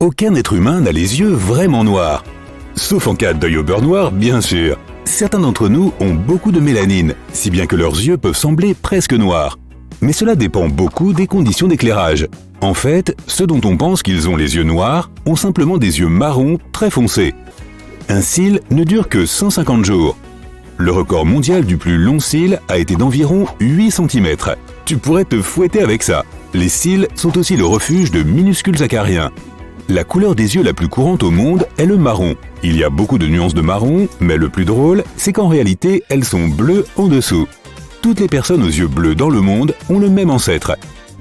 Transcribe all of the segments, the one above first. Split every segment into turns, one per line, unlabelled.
Aucun être humain n'a les yeux vraiment noirs. Sauf en cas d'œil au beurre noir, bien sûr. Certains d'entre nous ont beaucoup de mélanine, si bien que leurs yeux peuvent sembler presque noirs. Mais cela dépend beaucoup des conditions d'éclairage. En fait, ceux dont on pense qu'ils ont les yeux noirs ont simplement des yeux marrons très foncés. Un cil ne dure que 150 jours. Le record mondial du plus long cil a été d'environ 8 cm. Tu pourrais te fouetter avec ça. Les cils sont aussi le refuge de minuscules acariens. La couleur des yeux la plus courante au monde est le marron. Il y a beaucoup de nuances de marron, mais le plus drôle, c'est qu'en réalité, elles sont bleues en dessous. Toutes les personnes aux yeux bleus dans le monde ont le même ancêtre.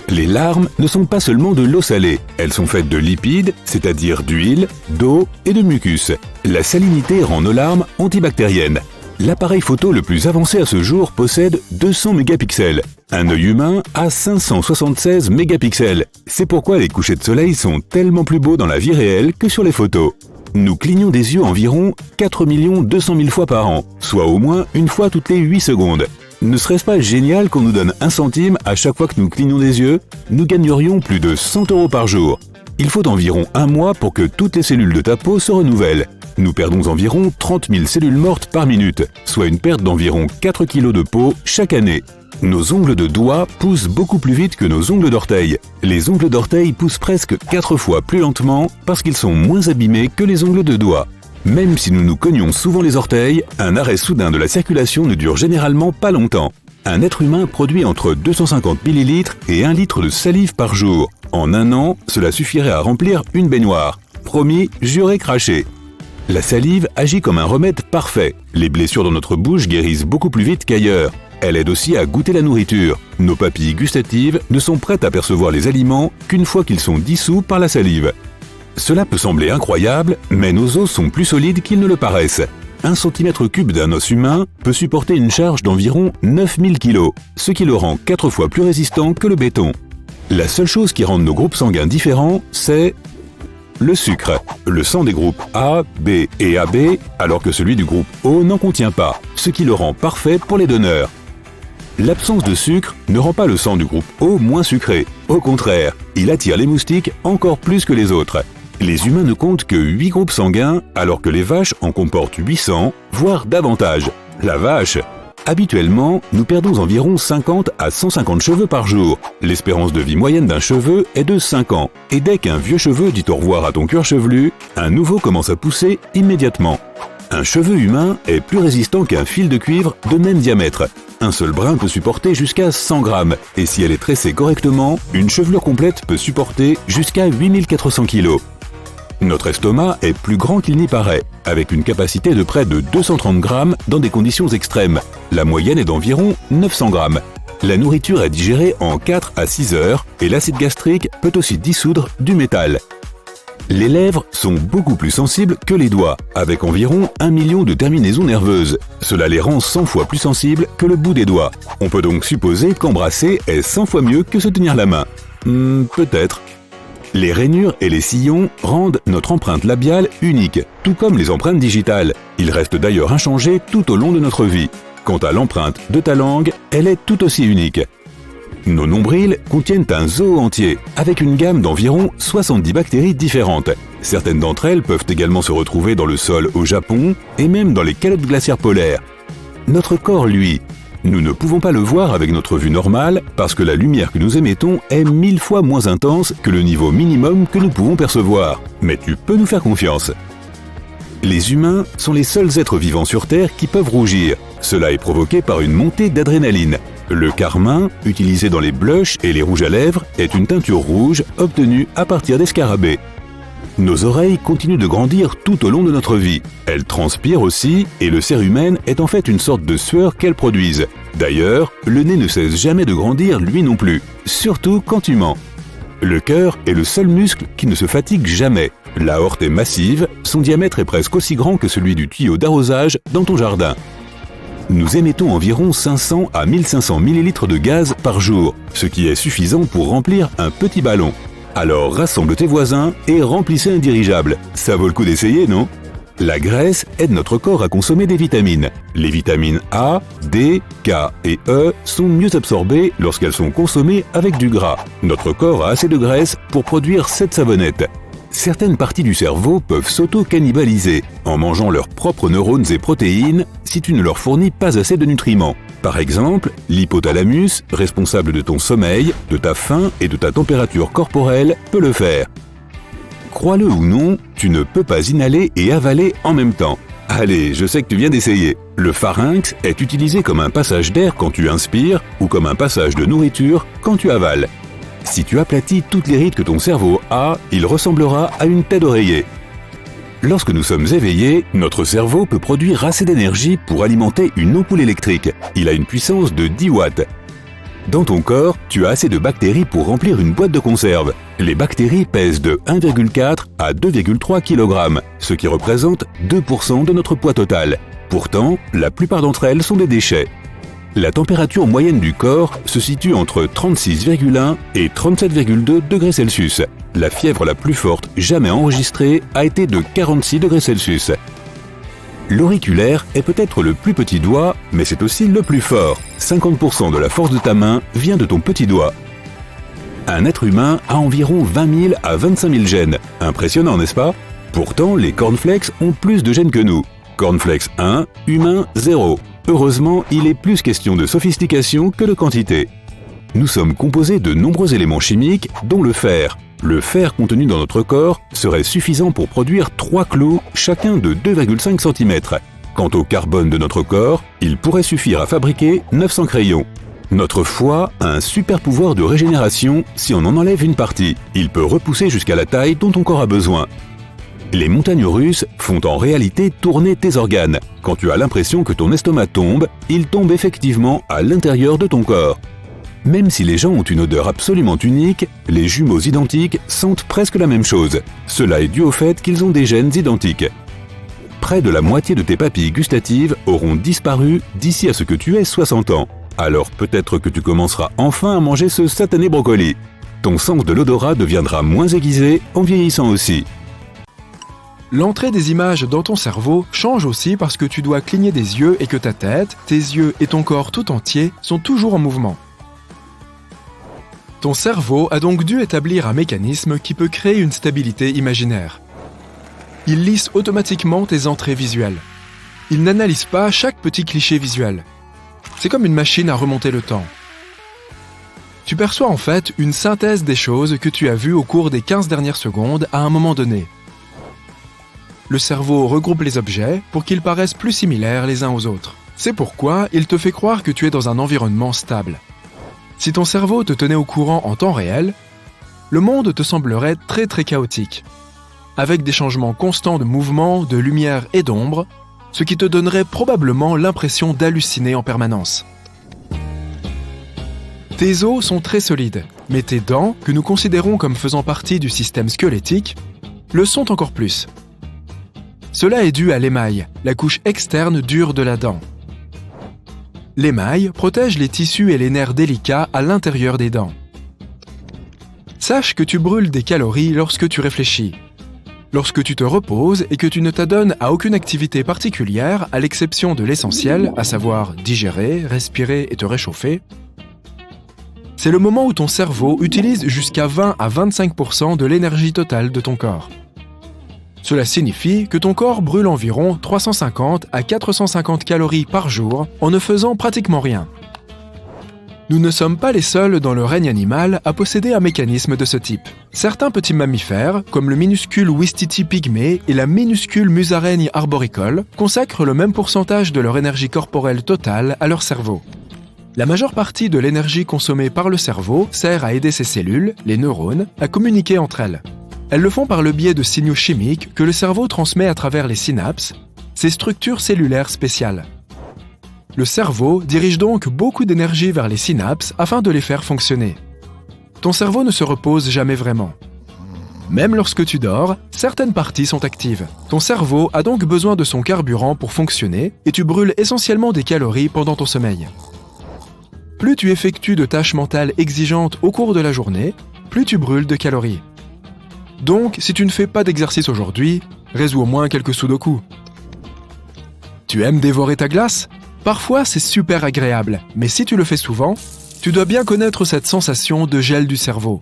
Les larmes ne sont pas seulement de l'eau salée, elles sont faites de lipides, c'est-à-dire d'huile, d'eau et de mucus. La salinité rend nos larmes antibactériennes. L'appareil photo le plus avancé à ce jour possède 200 mégapixels. Un œil humain a 576 mégapixels. C'est pourquoi les couchers de soleil sont tellement plus beaux dans la vie réelle que sur les photos. Nous clignons des yeux environ 4 200 000 fois par an, soit au moins une fois toutes les 8 secondes. Ne serait-ce pas génial qu'on nous donne 1 centime à chaque fois que nous clignons des yeux? Nous gagnerions plus de 100 € par jour. Il faut environ 1 mois pour que toutes les cellules de ta peau se renouvellent. Nous perdons environ 30 000 cellules mortes par minute, soit une perte d'environ 4 kg de peau chaque année. Nos ongles de doigts poussent beaucoup plus vite que nos ongles d'orteil. Les ongles d'orteil poussent presque 4 fois plus lentement parce qu'ils sont moins abîmés que les ongles de doigts. Même si nous nous cognons souvent les orteils, un arrêt soudain de la circulation ne dure généralement pas longtemps. Un être humain produit entre 250 ml et 1 litre de salive par jour. En 1 an, cela suffirait à remplir une baignoire. Promis, juré, craché. La salive agit comme un remède parfait. Les blessures dans notre bouche guérissent beaucoup plus vite qu'ailleurs. Elle aide aussi à goûter la nourriture. Nos papilles gustatives ne sont prêtes à percevoir les aliments qu'une fois qu'ils sont dissous par la salive. Cela peut sembler incroyable, mais nos os sont plus solides qu'ils ne le paraissent. 1 cm3 d'un os humain peut supporter une charge d'environ 9000 kg, ce qui le rend 4 fois plus résistant que le béton. La seule chose qui rend nos groupes sanguins différents, c'est le sucre. Le sang des groupes A, B et AB, alors que celui du groupe O n'en contient pas, ce qui le rend parfait pour les donneurs. L'absence de sucre ne rend pas le sang du groupe O moins sucré. Au contraire, il attire les moustiques encore plus que les autres. Les humains ne comptent que 8 groupes sanguins, alors que les vaches en comportent 800, voire davantage. La vache! Habituellement, nous perdons environ 50 à 150 cheveux par jour. L'espérance de vie moyenne d'un cheveu est de 5 ans. Et dès qu'un vieux cheveu dit au revoir à ton cuir chevelu, un nouveau commence à pousser immédiatement. Un cheveu humain est plus résistant qu'un fil de cuivre de même diamètre. Un seul brin peut supporter jusqu'à 100 grammes, et si elle est tressée correctement, une chevelure complète peut supporter jusqu'à 8400 kg. Notre estomac est plus grand qu'il n'y paraît, avec une capacité de près de 230 grammes dans des conditions extrêmes. La moyenne est d'environ 900 grammes. La nourriture est digérée en 4 à 6 heures, et l'acide gastrique peut aussi dissoudre du métal. Les lèvres sont beaucoup plus sensibles que les doigts, avec environ 1 million de terminaisons nerveuses. Cela les rend 100 fois plus sensibles que le bout des doigts. On peut donc supposer qu'embrasser est 100 fois mieux que se tenir la main. Peut-être. Les rainures et les sillons rendent notre empreinte labiale unique, tout comme les empreintes digitales. Ils restent d'ailleurs inchangés tout au long de notre vie. Quant à l'empreinte de ta langue, elle est tout aussi unique. Nos nombrils contiennent un zoo entier, avec une gamme d'environ 70 bactéries différentes. Certaines d'entre elles peuvent également se retrouver dans le sol au Japon et même dans les calottes glaciaires polaires. Notre corps, lui, nous ne pouvons pas le voir avec notre vue normale parce que la lumière que nous émettons est 1000 fois moins intense que le niveau minimum que nous pouvons percevoir. Mais tu peux nous faire confiance. Les humains sont les seuls êtres vivants sur Terre qui peuvent rougir. Cela est provoqué par une montée d'adrénaline. Le carmin, utilisé dans les blushs et les rouges à lèvres, est une teinture rouge obtenue à partir des scarabées. Nos oreilles continuent de grandir tout au long de notre vie. Elles transpirent aussi, et le cérumen est en fait une sorte de sueur qu'elles produisent. D'ailleurs, le nez ne cesse jamais de grandir lui non plus, surtout quand tu mens. Le cœur est le seul muscle qui ne se fatigue jamais. L'aorte est massive, son diamètre est presque aussi grand que celui du tuyau d'arrosage dans ton jardin. Nous émettons environ 500 à 1500 ml de gaz par jour, ce qui est suffisant pour remplir un petit ballon. Alors rassemble tes voisins et remplissez un dirigeable. Ça vaut le coup d'essayer, non? La graisse aide notre corps à consommer des vitamines. Les vitamines A, D, K et E sont mieux absorbées lorsqu'elles sont consommées avec du gras. Notre corps a assez de graisse pour produire 7 savonnettes. Certaines parties du cerveau peuvent s'auto-cannibaliser en mangeant leurs propres neurones et protéines si tu ne leur fournis pas assez de nutriments. Par exemple, l'hypothalamus, responsable de ton sommeil, de ta faim et de ta température corporelle, peut le faire. Crois-le ou non, tu ne peux pas inhaler et avaler en même temps. Allez, je sais que tu viens d'essayer. Le pharynx est utilisé comme un passage d'air quand tu inspires ou comme un passage de nourriture quand tu avales. Si tu aplatis toutes les rides que ton cerveau a, il ressemblera à une tête d'oreiller. Lorsque nous sommes éveillés, notre cerveau peut produire assez d'énergie pour alimenter une ampoule électrique. Il a une puissance de 10 watts. Dans ton corps, tu as assez de bactéries pour remplir une boîte de conserve. Les bactéries pèsent de 1,4 à 2,3 kg, ce qui représente 2% de notre poids total. Pourtant, la plupart d'entre elles sont des déchets. La température moyenne du corps se situe entre 36,1 et 37,2 degrés Celsius. La fièvre la plus forte jamais enregistrée a été de 46 degrés Celsius. L'auriculaire est peut-être le plus petit doigt, mais c'est aussi le plus fort. 50% de la force de ta main vient de ton petit doigt. Un être humain a environ 20 000 à 25 000 gènes. Impressionnant, n'est-ce pas? Pourtant, les cornflakes ont plus de gènes que nous. Cornflakes 1, humain 0. Heureusement, il est plus question de sophistication que de quantité. Nous sommes composés de nombreux éléments chimiques, dont le fer. Le fer contenu dans notre corps serait suffisant pour produire 3 clous, chacun de 2,5 cm. Quant au carbone de notre corps, il pourrait suffire à fabriquer 900 crayons. Notre foie a un super pouvoir de régénération si on en enlève une partie. Il peut repousser jusqu'à la taille dont ton corps a besoin. Les montagnes russes font en réalité tourner tes organes. Quand tu as l'impression que ton estomac tombe, il tombe effectivement à l'intérieur de ton corps. Même si les gens ont une odeur absolument unique, les jumeaux identiques sentent presque la même chose. Cela est dû au fait qu'ils ont des gènes identiques. Près de la moitié de tes papilles gustatives auront disparu d'ici à ce que tu aies 60 ans. Alors peut-être que tu commenceras enfin à manger ce satané brocoli. Ton sens de l'odorat deviendra moins aiguisé en vieillissant aussi.
L'entrée des images dans ton cerveau change aussi parce que tu dois cligner des yeux et que ta tête, tes yeux et ton corps tout entier sont toujours en mouvement. Ton cerveau a donc dû établir un mécanisme qui peut créer une stabilité imaginaire. Il lisse automatiquement tes entrées visuelles. Il n'analyse pas chaque petit cliché visuel. C'est comme une machine à remonter le temps. Tu perçois en fait une synthèse des choses que tu as vues au cours des 15 dernières secondes à un moment donné. Le cerveau regroupe les objets pour qu'ils paraissent plus similaires les uns aux autres. C'est pourquoi il te fait croire que tu es dans un environnement stable. Si ton cerveau te tenait au courant en temps réel, le monde te semblerait très chaotique, avec des changements constants de mouvement, de lumière et d'ombre, ce qui te donnerait probablement l'impression d'halluciner en permanence. Tes os sont très solides, mais tes dents, que nous considérons comme faisant partie du système squelettique, le sont encore plus. Cela est dû à l'émail, la couche externe dure de la dent. L'émail protège les tissus et les nerfs délicats à l'intérieur des dents. Sache que tu brûles des calories lorsque tu réfléchis. Lorsque tu te reposes et que tu ne t'adonnes à aucune activité particulière, à l'exception de l'essentiel, à savoir digérer, respirer et te réchauffer, c'est le moment où ton cerveau utilise jusqu'à 20 à 25% de l'énergie totale de ton corps. Cela signifie que ton corps brûle environ 350 à 450 calories par jour en ne faisant pratiquement rien. Nous ne sommes pas les seuls dans le règne animal à posséder un mécanisme de ce type. Certains petits mammifères, comme le minuscule Ouistiti pygmée et la minuscule musaraigne arboricole, consacrent le même pourcentage de leur énergie corporelle totale à leur cerveau. La majeure partie de l'énergie consommée par le cerveau sert à aider ces cellules, les neurones, à communiquer entre elles. Elles le font par le biais de signaux chimiques que le cerveau transmet à travers les synapses, ces structures cellulaires spéciales. Le cerveau dirige donc beaucoup d'énergie vers les synapses afin de les faire fonctionner. Ton cerveau ne se repose jamais vraiment. Même lorsque tu dors, certaines parties sont actives. Ton cerveau a donc besoin de son carburant pour fonctionner et tu brûles essentiellement des calories pendant ton sommeil. Plus tu effectues de tâches mentales exigeantes au cours de la journée, plus tu brûles de calories. Donc, si tu ne fais pas d'exercice aujourd'hui, résous au moins quelques sudoku. Tu aimes dévorer ta glace? Parfois, c'est super agréable, mais si tu le fais souvent, tu dois bien connaître cette sensation de gel du cerveau.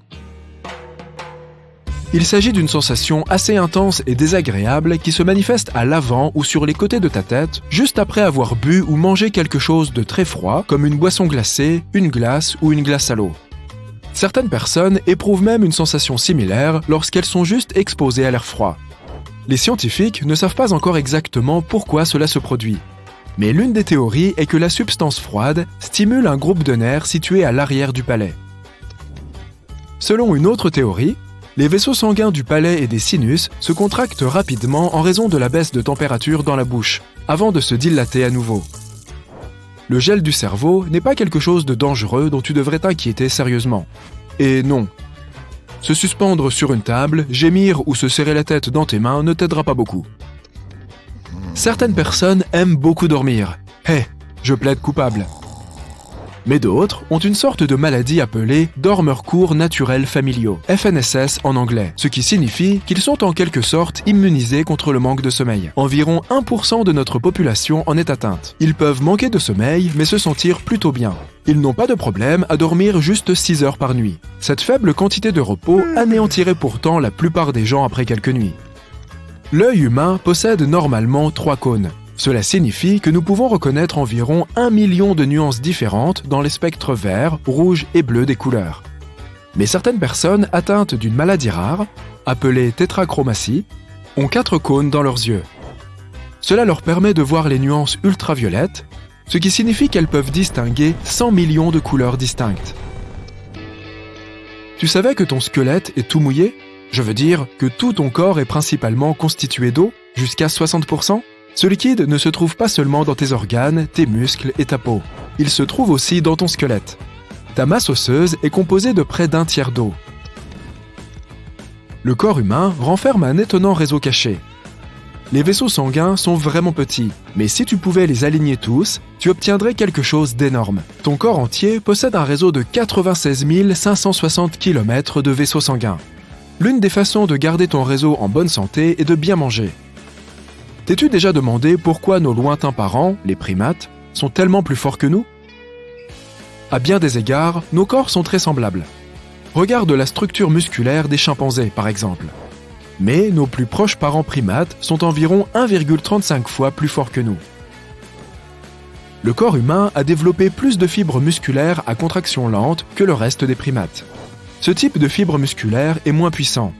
Il s'agit d'une sensation assez intense et désagréable qui se manifeste à l'avant ou sur les côtés de ta tête, juste après avoir bu ou mangé quelque chose de très froid, comme une boisson glacée, une glace ou une glace à l'eau. Certaines personnes éprouvent même une sensation similaire lorsqu'elles sont juste exposées à l'air froid. Les scientifiques ne savent pas encore exactement pourquoi cela se produit. Mais l'une des théories est que la substance froide stimule un groupe de nerfs situé à l'arrière du palais. Selon une autre théorie, les vaisseaux sanguins du palais et des sinus se contractent rapidement en raison de la baisse de température dans la bouche, avant de se dilater à nouveau. Le gel du cerveau n'est pas quelque chose de dangereux dont tu devrais t'inquiéter sérieusement. Et non. Se suspendre sur une table, gémir ou se serrer la tête dans tes mains ne t'aidera pas beaucoup. Certaines personnes aiment beaucoup dormir. Je plaide coupable. Mais d'autres ont une sorte de maladie appelée dormeurs courts naturels familiaux, FNSS en anglais, ce qui signifie qu'ils sont en quelque sorte immunisés contre le manque de sommeil. Environ 1% de notre population en est atteinte. Ils peuvent manquer de sommeil, mais se sentir plutôt bien. Ils n'ont pas de problème à dormir juste 6 heures par nuit. Cette faible quantité de repos anéantirait pourtant la plupart des gens après quelques nuits. L'œil humain possède normalement 3 cônes. Cela signifie que nous pouvons reconnaître environ 1 million de nuances différentes dans les spectres vert, rouge et bleu des couleurs. Mais certaines personnes atteintes d'une maladie rare, appelée tétrachromatie, ont 4 cônes dans leurs yeux. Cela leur permet de voir les nuances ultraviolettes, ce qui signifie qu'elles peuvent distinguer 100 millions de couleurs distinctes. Tu savais que ton squelette est tout mouillé ? Je veux dire que tout ton corps est principalement constitué d'eau, jusqu'à 60%. Ce liquide ne se trouve pas seulement dans tes organes, tes muscles et ta peau. Il se trouve aussi dans ton squelette. Ta masse osseuse est composée de près d'un tiers d'eau. Le corps humain renferme un étonnant réseau caché. Les vaisseaux sanguins sont vraiment petits, mais si tu pouvais les aligner tous, tu obtiendrais quelque chose d'énorme. Ton corps entier possède un réseau de 96 560 km de vaisseaux sanguins. L'une des façons de garder ton réseau en bonne santé est de bien manger. T'es-tu déjà demandé pourquoi nos lointains parents, les primates, sont tellement plus forts que nous ? À bien des égards, nos corps sont très semblables. Regarde la structure musculaire des chimpanzés, par exemple. Mais nos plus proches parents primates sont environ 1,35 fois plus forts que nous. Le corps humain a développé plus de fibres musculaires à contraction lente que le reste des primates. Ce type de fibre musculaire est moins puissant.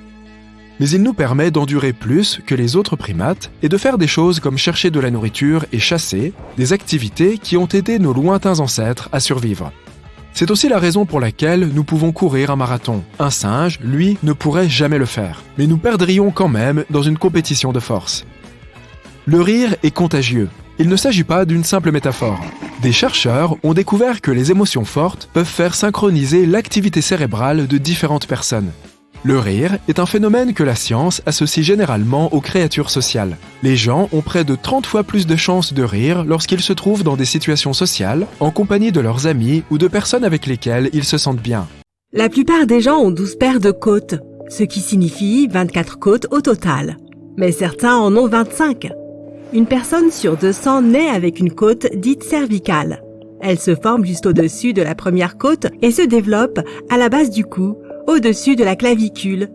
Mais il nous permet d'endurer plus que les autres primates et de faire des choses comme chercher de la nourriture et chasser, des activités qui ont aidé nos lointains ancêtres à survivre. C'est aussi la raison pour laquelle nous pouvons courir un marathon. Un singe, lui, ne pourrait jamais le faire, mais nous perdrions quand même dans une compétition de force. Le rire est contagieux. Il ne s'agit pas d'une simple métaphore. Des chercheurs ont découvert que les émotions fortes peuvent faire synchroniser l'activité cérébrale de différentes personnes. Le rire est un phénomène que la science associe généralement aux créatures sociales. Les gens ont près de 30 fois plus de chances de rire lorsqu'ils se trouvent dans des situations sociales, en compagnie de leurs amis ou de personnes avec lesquelles ils se sentent bien.
La plupart des gens ont 12 paires de côtes, ce qui signifie 24 côtes au total. Mais certains en ont 25. Une personne sur 200 naît avec une côte dite cervicale. Elle se forme juste au-dessus de la première côte et se développe à la base du cou, au-dessus de la clavicule.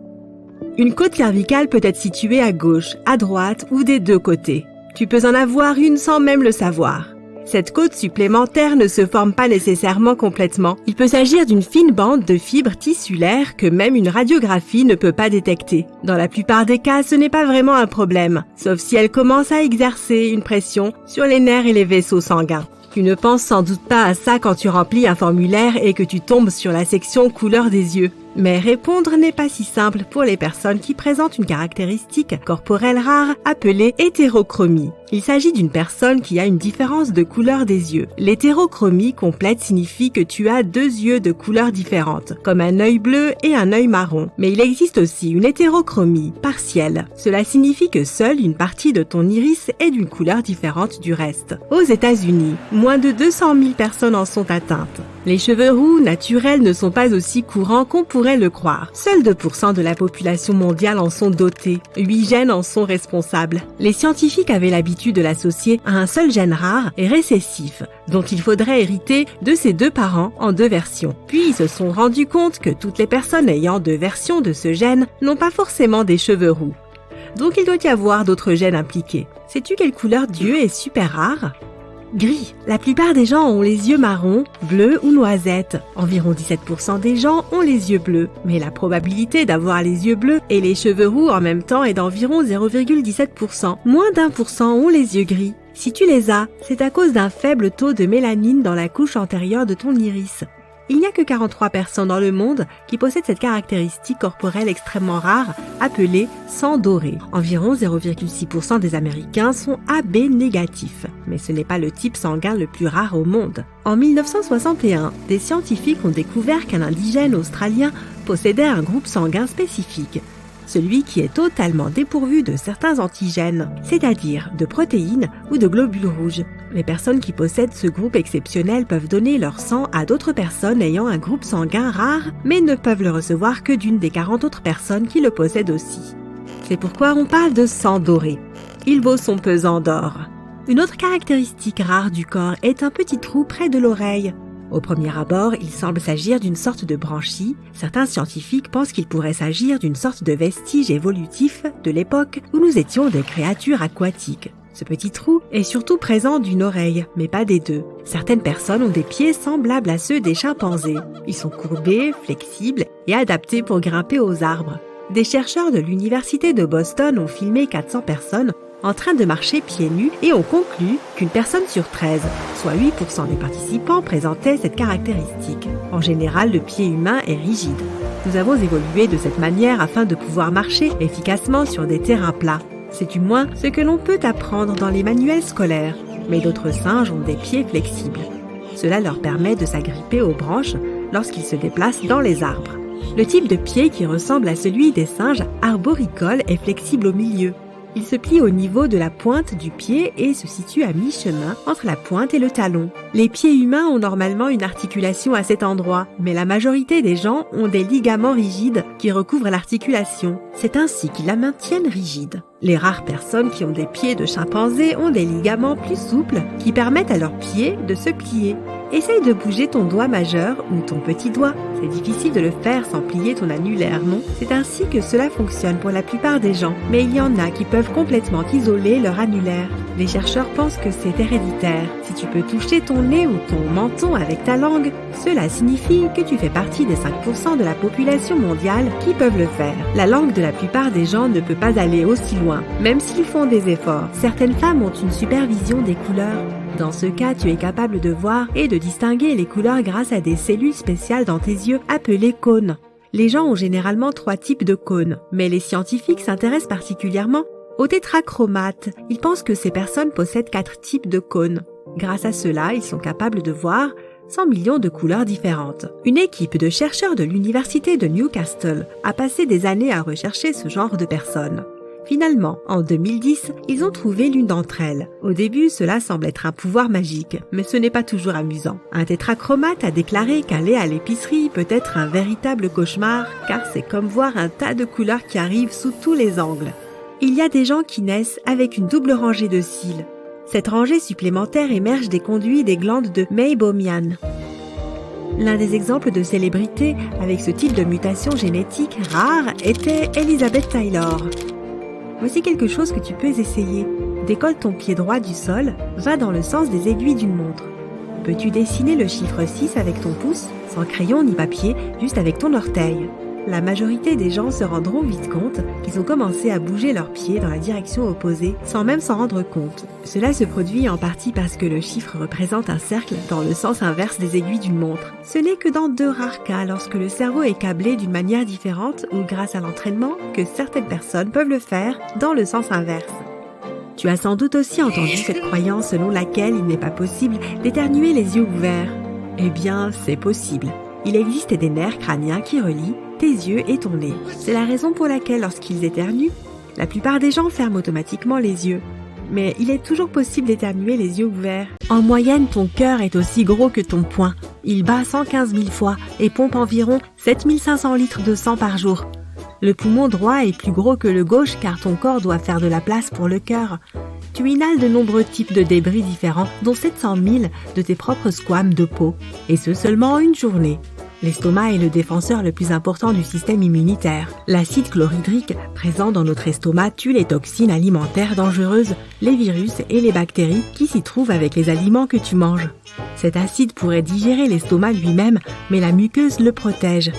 Une côte cervicale peut être située à gauche, à droite ou des deux côtés. Tu peux en avoir une sans même le savoir. Cette côte supplémentaire ne se forme pas nécessairement complètement. Il peut s'agir d'une fine bande de fibres tissulaires que même une radiographie ne peut pas détecter. Dans la plupart des cas, ce n'est pas vraiment un problème, sauf si elle commence à exercer une pression sur les nerfs et les vaisseaux sanguins. Tu ne penses sans doute pas à ça quand tu remplis un formulaire et que tu tombes sur la section couleur des yeux. Mais répondre n'est pas si simple pour les personnes qui présentent une caractéristique corporelle rare appelée hétérochromie. Il s'agit d'une personne qui a une différence de couleur des yeux. L'hétérochromie complète signifie que tu as 2 yeux de couleurs différentes, comme un œil bleu et un œil marron. Mais il existe aussi une hétérochromie partielle. Cela signifie que seule une partie de ton iris est d'une couleur différente du reste. Aux États-Unis, moins de 200 000 personnes en sont atteintes. Les cheveux roux naturels ne sont pas aussi courants qu'on pourrait le croire. Seuls 2% de la population mondiale en sont dotés. 8 gènes en sont responsables. Les scientifiques avaient l'habitude l'habitude de l'associer à un seul gène rare et récessif, dont il faudrait hériter de ses 2 parents en 2 versions. Puis ils se sont rendus compte que toutes les personnes ayant 2 versions de ce gène n'ont pas forcément des cheveux roux. Donc il doit y avoir d'autres gènes impliqués. Sais-tu quelle couleur d'yeux est super rare ? Gris. La plupart des gens ont les yeux marrons, bleus ou noisettes. Environ 17% des gens ont les yeux bleus. Mais la probabilité d'avoir les yeux bleus et les cheveux roux en même temps est d'environ 0,17%. Moins d'1% ont les yeux gris. Si tu les as, c'est à cause d'un faible taux de mélanine dans la couche antérieure de ton iris. Il n'y a que 43 personnes dans le monde qui possèdent cette caractéristique corporelle extrêmement rare appelée sang doré. Environ 0,6% des Américains sont AB négatifs, mais ce n'est pas le type sanguin le plus rare au monde. En 1961, des scientifiques ont découvert qu'un indigène australien possédait un groupe sanguin spécifique, celui qui est totalement dépourvu de certains antigènes, c'est-à-dire de protéines ou de globules rouges. Les personnes qui possèdent ce groupe exceptionnel peuvent donner leur sang à d'autres personnes ayant un groupe sanguin rare, mais ne peuvent le recevoir que d'une des 40 autres personnes qui le possèdent aussi. C'est pourquoi on parle de sang doré. Il vaut son pesant d'or. Une autre caractéristique rare du corps est un petit trou près de l'oreille. Au premier abord, il semble s'agir d'une sorte de branchie. Certains scientifiques pensent qu'il pourrait s'agir d'une sorte de vestige évolutif de l'époque où nous étions des créatures aquatiques. Ce petit trou est surtout présent d'une oreille, mais pas des 2. Certaines personnes ont des pieds semblables à ceux des chimpanzés. Ils sont courbés, flexibles et adaptés pour grimper aux arbres. Des chercheurs de l'université de Boston ont filmé 400 personnes en train de marcher pieds nus et ont conclu qu'une personne sur 13, soit 8% des participants, présentait cette caractéristique. En général, le pied humain est rigide. Nous avons évolué de cette manière afin de pouvoir marcher efficacement sur des terrains plats. C'est du moins ce que l'on peut apprendre dans les manuels scolaires. Mais d'autres singes ont des pieds flexibles. Cela leur permet de s'agripper aux branches lorsqu'ils se déplacent dans les arbres. Le type de pied qui ressemble à celui des singes arboricoles est flexible au milieu. Il se plie au niveau de la pointe du pied et se situe à mi-chemin entre la pointe et le talon. Les pieds humains ont normalement une articulation à cet endroit, mais la majorité des gens ont des ligaments rigides qui recouvrent l'articulation. C'est ainsi qu'ils la maintiennent rigide. Les rares personnes qui ont des pieds de chimpanzé ont des ligaments plus souples qui permettent à leurs pieds de se plier. Essaye de bouger ton doigt majeur ou ton petit doigt. C'est difficile de le faire sans plier ton annulaire, non ? C'est ainsi que cela fonctionne pour la plupart des gens, mais il y en a qui peuvent complètement isoler leur annulaire. Les chercheurs pensent que c'est héréditaire. Si tu peux toucher ton nez ou ton menton avec ta langue, cela signifie que tu fais partie des 5% de la population mondiale qui peuvent le faire. La langue de la plupart des gens ne peut pas aller aussi loin, même s'ils font des efforts. Certaines femmes ont une supervision des couleurs. Dans ce cas, tu es capable de voir et de distinguer les couleurs grâce à des cellules spéciales dans tes yeux appelées cônes. Les gens ont généralement 3 types de cônes, mais les scientifiques s'intéressent particulièrement aux tétrachromates. Ils pensent que ces personnes possèdent 4 types de cônes. Grâce à cela, ils sont capables de voir 100 millions de couleurs différentes. Une équipe de chercheurs de l'université de Newcastle a passé des années à rechercher ce genre de personnes. Finalement, en 2010, ils ont trouvé l'une d'entre elles. Au début, cela semble être un pouvoir magique, mais ce n'est pas toujours amusant. Un tétrachromate a déclaré qu'aller à l'épicerie peut être un véritable cauchemar, car c'est comme voir un tas de couleurs qui arrivent sous tous les angles. Il y a des gens qui naissent avec une double rangée de cils. Cette rangée supplémentaire émerge des conduits des glandes de Meibomian. L'un des exemples de célébrités avec ce type de mutation génétique rare était Elizabeth Taylor. Voici quelque chose que tu peux essayer. Décolle ton pied droit du sol, va dans le sens des aiguilles d'une montre. Peux-tu dessiner le chiffre 6 avec ton pouce, sans crayon ni papier, juste avec ton orteil ? La majorité des gens se rendront vite compte qu'ils ont commencé à bouger leurs pieds dans la direction opposée sans même s'en rendre compte. Cela se produit en partie parce que le chiffre représente un cercle dans le sens inverse des aiguilles d'une montre. Ce n'est que dans 2 rares cas, lorsque le cerveau est câblé d'une manière différente ou grâce à l'entraînement, que certaines personnes peuvent le faire dans le sens inverse. Tu as sans doute aussi entendu cette croyance selon laquelle il n'est pas possible d'éternuer les yeux ouverts. Eh bien, c'est possible. Il existe des nerfs crâniens qui relient tes yeux et ton nez. C'est la raison pour laquelle, lorsqu'ils éternuent, la plupart des gens ferment automatiquement les yeux. Mais il est toujours possible d'éternuer les yeux ouverts. En moyenne, ton cœur est aussi gros que ton poing. Il bat 115 000 fois et pompe environ 7 500 litres de sang par jour. Le poumon droit est plus gros que le gauche car ton corps doit faire de la place pour le cœur. Tu inhales de nombreux types de débris différents, dont 700 000 de tes propres squames de peau, et ce seulement en une journée. L'estomac est le défenseur le plus important du système immunitaire. L'acide chlorhydrique présent dans notre estomac tue les toxines alimentaires dangereuses, les virus et les bactéries qui s'y trouvent avec les aliments que tu manges. Cet acide pourrait digérer l'estomac lui-même, mais la muqueuse le protège.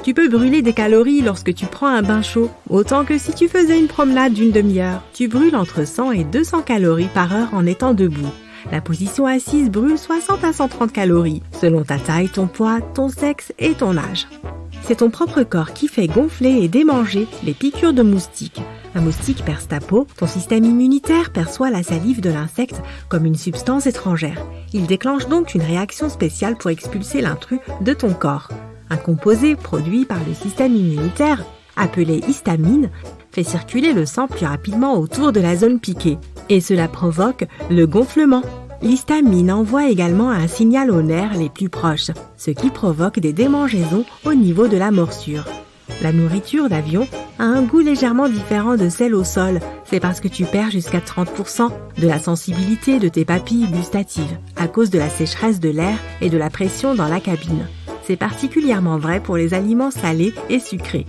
Tu peux brûler des calories lorsque tu prends un bain chaud, autant que si tu faisais une promenade d'une demi-heure. Tu brûles entre 100 et 200 calories par heure en étant debout. La position assise brûle 60 à 130 calories, selon ta taille, ton poids, ton sexe et ton âge. C'est ton propre corps qui fait gonfler et démanger les piqûres de moustiques. Un moustique perce ta peau, ton système immunitaire perçoit la salive de l'insecte comme une substance étrangère. Il déclenche donc une réaction spéciale pour expulser l'intrus de ton corps. Un composé produit par le système immunitaire, appelé histamine, fait circuler le sang plus rapidement autour de la zone piquée. Et cela provoque le gonflement. L'histamine envoie également un signal aux nerfs les plus proches, ce qui provoque des démangeaisons au niveau de la morsure. La nourriture d'avion a un goût légèrement différent de celle au sol. C'est parce que tu perds jusqu'à 30% de la sensibilité de tes papilles gustatives à cause de la sécheresse de l'air et de la pression dans la cabine. C'est particulièrement vrai pour les aliments salés et sucrés.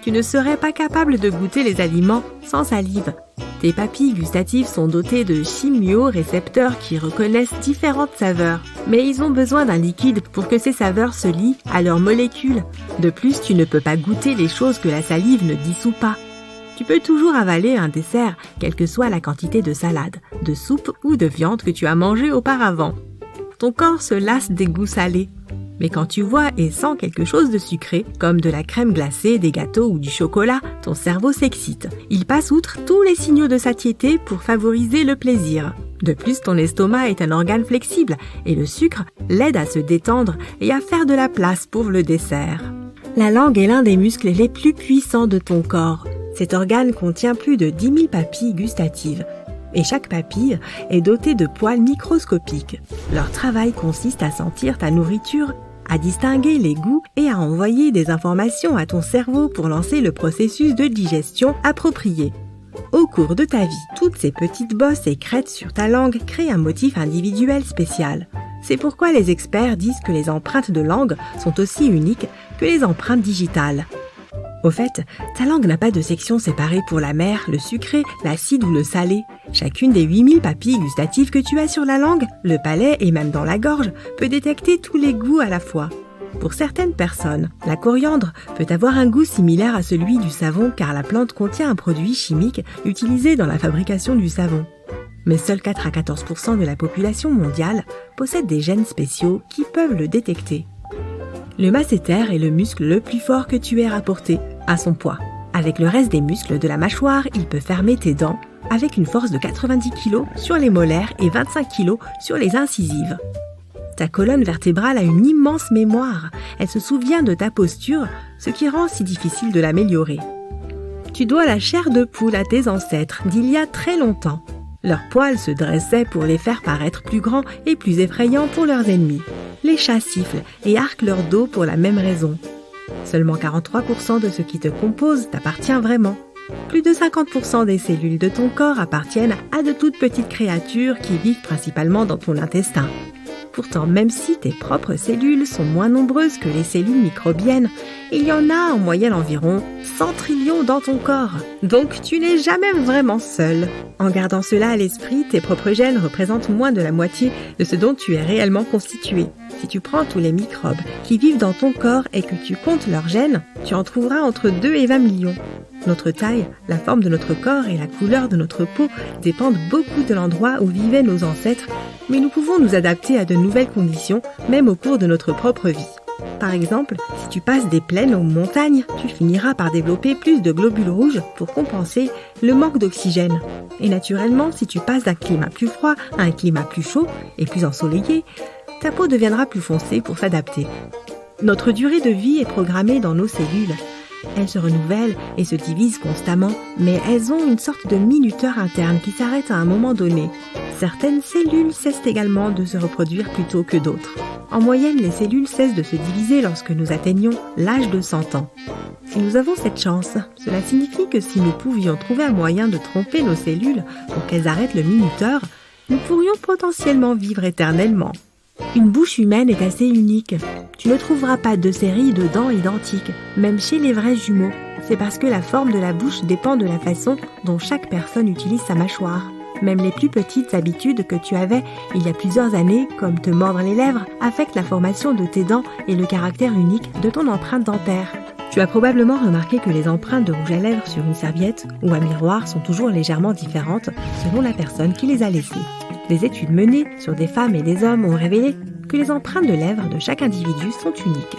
Tu ne serais pas capable de goûter les aliments sans salive. Tes papilles gustatives sont dotées de chimiorécepteurs qui reconnaissent différentes saveurs. Mais ils ont besoin d'un liquide pour que ces saveurs se lient à leurs molécules. De plus, tu ne peux pas goûter les choses que la salive ne dissout pas. Tu peux toujours avaler un dessert, quelle que soit la quantité de salade, de soupe ou de viande que tu as mangé auparavant. Ton corps se lasse des goûts salés. Mais quand tu vois et sens quelque chose de sucré, comme de la crème glacée, des gâteaux ou du chocolat, ton cerveau s'excite. Il passe outre tous les signaux de satiété pour favoriser le plaisir. De plus, ton estomac est un organe flexible et le sucre l'aide à se détendre et à faire de la place pour le dessert. La langue est l'un des muscles les plus puissants de ton corps. Cet organe contient plus de 10 000 papilles gustatives. Et chaque papille est dotée de poils microscopiques. Leur travail consiste à sentir ta nourriture, à distinguer les goûts et à envoyer des informations à ton cerveau pour lancer le processus de digestion approprié. Au cours de ta vie, toutes ces petites bosses et crêtes sur ta langue créent un motif individuel spécial. C'est pourquoi les experts disent que les empreintes de langue sont aussi uniques que les empreintes digitales. Au fait, ta langue n'a pas de section séparée pour l'amer, le sucré, l'acide ou le salé. Chacune des 8000 papilles gustatives que tu as sur la langue, le palais et même dans la gorge peut détecter tous les goûts à la fois. Pour certaines personnes, la coriandre peut avoir un goût similaire à celui du savon car la plante contient un produit chimique utilisé dans la fabrication du savon. Mais seuls 4 à 14% de la population mondiale possède des gènes spéciaux qui peuvent le détecter. Le masséter est le muscle le plus fort que tu aies rapporté à son poids. Avec le reste des muscles de la mâchoire, il peut fermer tes dents avec une force de 90 kg sur les molaires et 25 kg sur les incisives. Ta colonne vertébrale a une immense mémoire. Elle se souvient de ta posture, ce qui rend si difficile de l'améliorer. Tu dois la chair de poule à tes ancêtres d'il y a très longtemps. Leurs poils se dressaient pour les faire paraître plus grands et plus effrayants pour leurs ennemis. Les chats sifflent et arquent leur dos pour la même raison. Seulement 43% de ce qui te compose t'appartient vraiment. Plus de 50% des cellules de ton corps appartiennent à de toutes petites créatures qui vivent principalement dans ton intestin. Pourtant, même si tes propres cellules sont moins nombreuses que les cellules microbiennes, il y en a en moyenne environ 100 trillions dans ton corps. Donc tu n'es jamais vraiment seul. En gardant cela à l'esprit, tes propres gènes représentent moins de la moitié de ce dont tu es réellement constitué. Si tu prends tous les microbes qui vivent dans ton corps et que tu comptes leurs gènes, tu en trouveras entre 2 et 20 millions. Notre taille, la forme de notre corps et la couleur de notre peau dépendent beaucoup de l'endroit où vivaient nos ancêtres, mais nous pouvons nous adapter à de nouvelles conditions, même au cours de notre propre vie. Par exemple, si tu passes des plaines aux montagnes, tu finiras par développer plus de globules rouges pour compenser le manque d'oxygène. Et naturellement, si tu passes d'un climat plus froid à un climat plus chaud et plus ensoleillé, ta peau deviendra plus foncée pour s'adapter. Notre durée de vie est programmée dans nos cellules. Elles se renouvellent et se divisent constamment, mais elles ont une sorte de minuteur interne qui s'arrête à un moment donné. Certaines cellules cessent également de se reproduire plus tôt que d'autres. En moyenne, les cellules cessent de se diviser lorsque nous atteignons l'âge de 100 ans. Si nous avons cette chance, cela signifie que si nous pouvions trouver un moyen de tromper nos cellules pour qu'elles arrêtent le minuteur, nous pourrions potentiellement vivre éternellement. Une bouche humaine est assez unique. Tu ne trouveras pas deux séries de dents identiques, même chez les vrais jumeaux. C'est parce que la forme de la bouche dépend de la façon dont chaque personne utilise sa mâchoire. Même les plus petites habitudes que tu avais il y a plusieurs années, comme te mordre les lèvres, affectent la formation de tes dents et le caractère unique de ton empreinte dentaire. Tu as probablement remarqué que les empreintes de rouge à lèvres sur une serviette ou un miroir sont toujours légèrement différentes selon la personne qui les a laissées. Des études menées sur des femmes et des hommes ont révélé que les empreintes de lèvres de chaque individu sont uniques.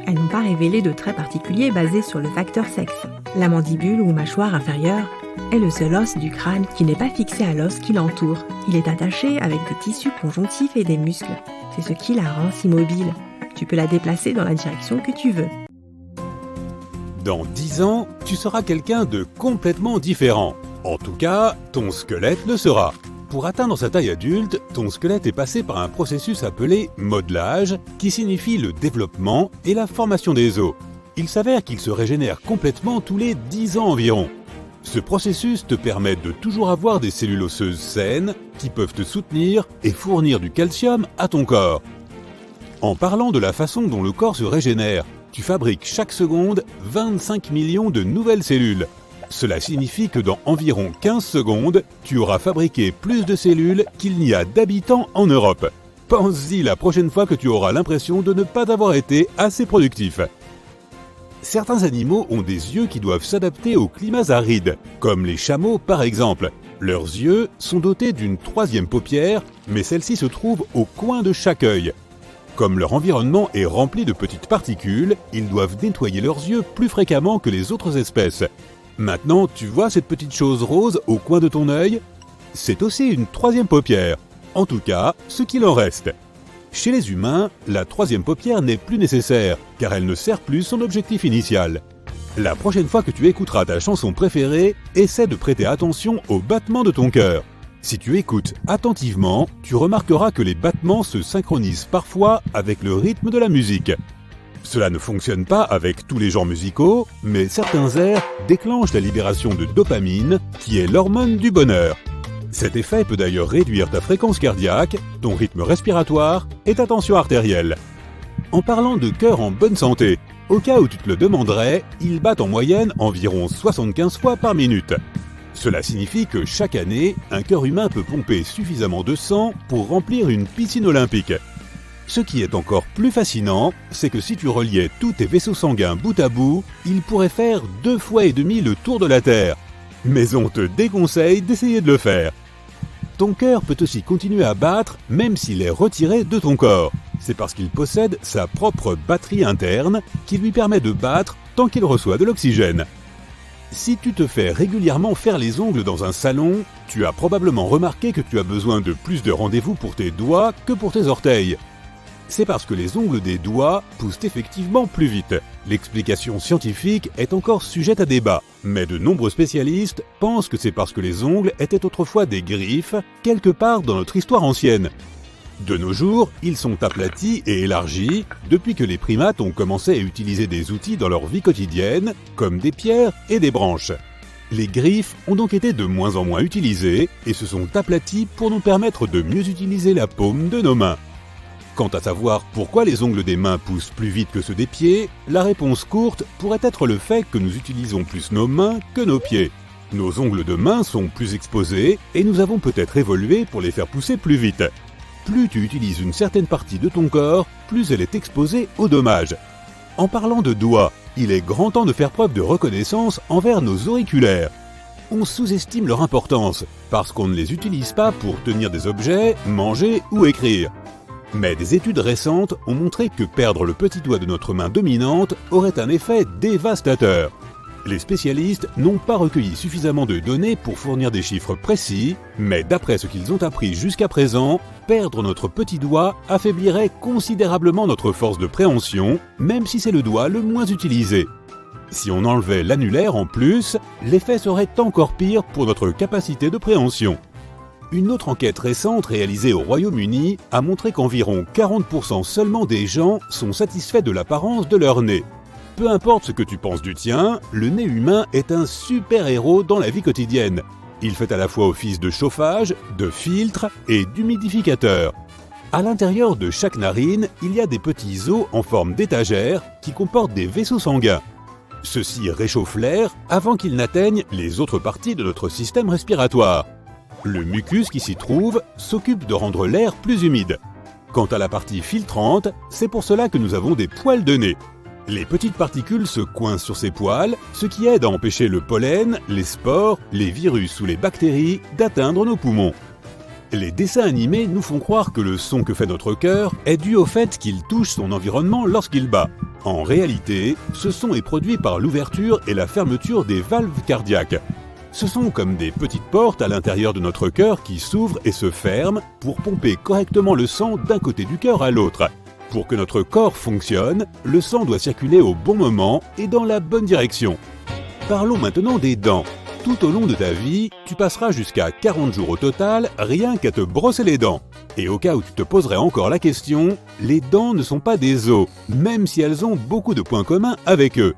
Elles n'ont pas révélé de traits particuliers basés sur le facteur sexe. La mandibule ou mâchoire inférieure est le seul os du crâne qui n'est pas fixé à l'os qui l'entoure. Il est attaché avec des tissus conjonctifs et des muscles. C'est ce qui la rend si mobile. Tu peux la déplacer dans la direction que tu veux.
Dans 10 ans, tu seras quelqu'un de complètement différent. En tout cas, ton squelette le sera. Pour atteindre sa taille adulte, ton squelette est passé par un processus appelé modelage, qui signifie le développement et la formation des os. Il s'avère qu'il se régénère complètement tous les 10 ans environ. Ce processus te permet de toujours avoir des cellules osseuses saines qui peuvent te soutenir et fournir du calcium à ton corps. En parlant de la façon dont le corps se régénère, tu fabriques chaque seconde 25 millions de nouvelles cellules. Cela signifie que dans environ 15 secondes, tu auras fabriqué plus de cellules qu'il n'y a d'habitants en Europe. Pense-y la prochaine fois que tu auras l'impression de ne pas avoir été assez productif. Certains animaux ont des yeux qui doivent s'adapter aux climats arides, comme les chameaux par exemple. Leurs yeux sont dotés d'une troisième paupière, mais celle-ci se trouve au coin de chaque œil. Comme leur environnement est rempli de petites particules, ils doivent nettoyer leurs yeux plus fréquemment que les autres espèces. Maintenant, tu vois cette petite chose rose au coin de ton œil ? C'est aussi une troisième paupière. En tout cas, ce qu'il en reste. Chez les humains, la troisième paupière n'est plus nécessaire, car elle ne sert plus son objectif initial. La prochaine fois que tu écouteras ta chanson préférée, essaie de prêter attention aux battements de ton cœur. Si tu écoutes attentivement, tu remarqueras que les battements se synchronisent parfois avec le rythme de la musique. Cela ne fonctionne pas avec tous les genres musicaux, mais certains airs déclenchent la libération de dopamine, qui est l'hormone du bonheur. Cet effet peut d'ailleurs réduire ta fréquence cardiaque, ton rythme respiratoire et ta tension artérielle. En parlant de cœur en bonne santé, au cas où tu te le demanderais, ils battent en moyenne environ 75 fois par minute. Cela signifie que chaque année, un cœur humain peut pomper suffisamment de sang pour remplir une piscine olympique. Ce qui est encore plus fascinant, c'est que si tu reliais tous tes vaisseaux sanguins bout à bout, ils pourraient faire 2,5 fois le tour de la Terre. Mais on te déconseille d'essayer de le faire. Ton cœur peut aussi continuer à battre même s'il est retiré de ton corps. C'est parce qu'il possède sa propre batterie interne qui lui permet de battre tant qu'il reçoit de l'oxygène. Si tu te fais régulièrement faire les ongles dans un salon, tu as probablement remarqué que tu as besoin de plus de rendez-vous pour tes doigts que pour tes orteils. C'est parce que les ongles des doigts poussent effectivement plus vite. L'explication scientifique est encore sujette à débat, mais de nombreux spécialistes pensent que c'est parce que les ongles étaient autrefois des griffes, quelque part dans notre histoire ancienne. De nos jours, ils sont aplatis et élargis depuis que les primates ont commencé à utiliser des outils dans leur vie quotidienne, comme des pierres et des branches. Les griffes ont donc été de moins en moins utilisées et se sont aplatis pour nous permettre de mieux utiliser la paume de nos mains. Quant à savoir pourquoi les ongles des mains poussent plus vite que ceux des pieds, la réponse courte pourrait être le fait que nous utilisons plus nos mains que nos pieds. Nos ongles de main sont plus exposés et nous avons peut-être évolué pour les faire pousser plus vite. Plus tu utilises une certaine partie de ton corps, plus elle est exposée aux dommages. En parlant de doigts, il est grand temps de faire preuve de reconnaissance envers nos auriculaires. On sous-estime leur importance parce qu'on ne les utilise pas pour tenir des objets, manger ou écrire. Mais des études récentes ont montré que perdre le petit doigt de notre main dominante aurait un effet dévastateur. Les spécialistes n'ont pas recueilli suffisamment de données pour fournir des chiffres précis, mais d'après ce qu'ils ont appris jusqu'à présent, perdre notre petit doigt affaiblirait considérablement notre force de préhension, même si c'est le doigt le moins utilisé. Si on enlevait l'annulaire en plus, l'effet serait encore pire pour notre capacité de préhension. Une autre enquête récente réalisée au Royaume-Uni a montré qu'environ 40% seulement des gens sont satisfaits de l'apparence de leur nez. Peu importe ce que tu penses du tien, le nez humain est un super-héros dans la vie quotidienne. Il fait à la fois office de chauffage, de filtre et d'humidificateur. À l'intérieur de chaque narine, il y a des petits os en forme d'étagère qui comportent des vaisseaux sanguins. Ceux-ci réchauffent l'air avant qu'il n'atteigne les autres parties de notre système respiratoire. Le mucus qui s'y trouve s'occupe de rendre l'air plus humide. Quant à la partie filtrante, c'est pour cela que nous avons des poils de nez. Les petites particules se coincent sur ces poils, ce qui aide à empêcher le pollen, les spores, les virus ou les bactéries d'atteindre nos poumons. Les dessins animés nous font croire que le son que fait notre cœur est dû au fait qu'il touche son environnement lorsqu'il bat. En réalité, ce son est produit par l'ouverture et la fermeture des valves cardiaques. Ce sont comme des petites portes à l'intérieur de notre cœur qui s'ouvrent et se ferment pour pomper correctement le sang d'un côté du cœur à l'autre. Pour que notre corps fonctionne, le sang doit circuler au bon moment et dans la bonne direction. Parlons maintenant des dents. Tout au long de ta vie, tu passeras jusqu'à 40 jours au total rien qu'à te brosser les dents. Et au cas où tu te poserais encore la question, les dents ne sont pas des os, même si elles ont beaucoup de points communs avec eux.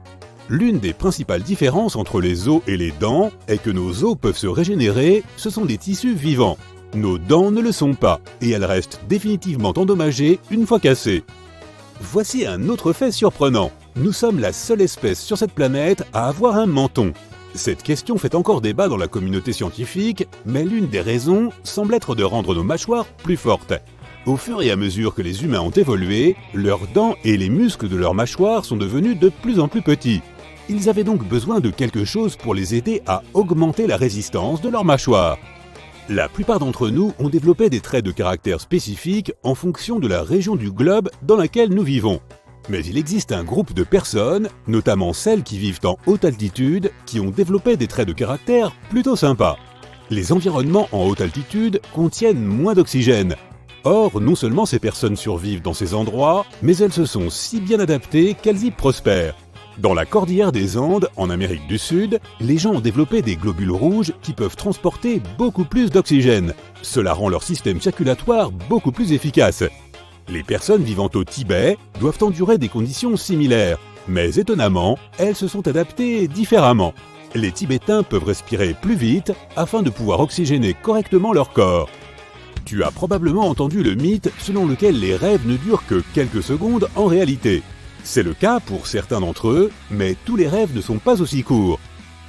L'une des principales différences entre les os et les dents est que nos os peuvent se régénérer, ce sont des tissus vivants. Nos dents ne le sont pas, et elles restent définitivement endommagées une fois cassées. Voici un autre fait surprenant. Nous sommes la seule espèce sur cette planète à avoir un menton. Cette question fait encore débat dans la communauté scientifique, mais l'une des raisons semble être de rendre nos mâchoires plus fortes. Au fur et à mesure que les humains ont évolué, leurs dents et les muscles de leurs mâchoires sont devenus de plus en plus petits. Ils avaient donc besoin de quelque chose pour les aider à augmenter la résistance de leur mâchoire. La plupart d'entre nous ont développé des traits de caractère spécifiques en fonction de la région du globe dans laquelle nous vivons. Mais il existe un groupe de personnes, notamment celles qui vivent en haute altitude, qui ont développé des traits de caractère plutôt sympas. Les environnements en haute altitude contiennent moins d'oxygène. Or, non seulement ces personnes survivent dans ces endroits, mais elles se sont si bien adaptées qu'elles y prospèrent. Dans la cordillère des Andes, en Amérique du Sud, les gens ont développé des globules rouges qui peuvent transporter beaucoup plus d'oxygène. Cela rend leur système circulatoire beaucoup plus efficace. Les personnes vivant au Tibet doivent endurer des conditions similaires, mais étonnamment, elles se sont adaptées différemment. Les Tibétains peuvent respirer plus vite afin de pouvoir oxygéner correctement leur corps. Tu as probablement entendu le mythe selon lequel les rêves ne durent que quelques secondes en réalité. C'est le cas pour certains d'entre eux, mais tous les rêves ne sont pas aussi courts.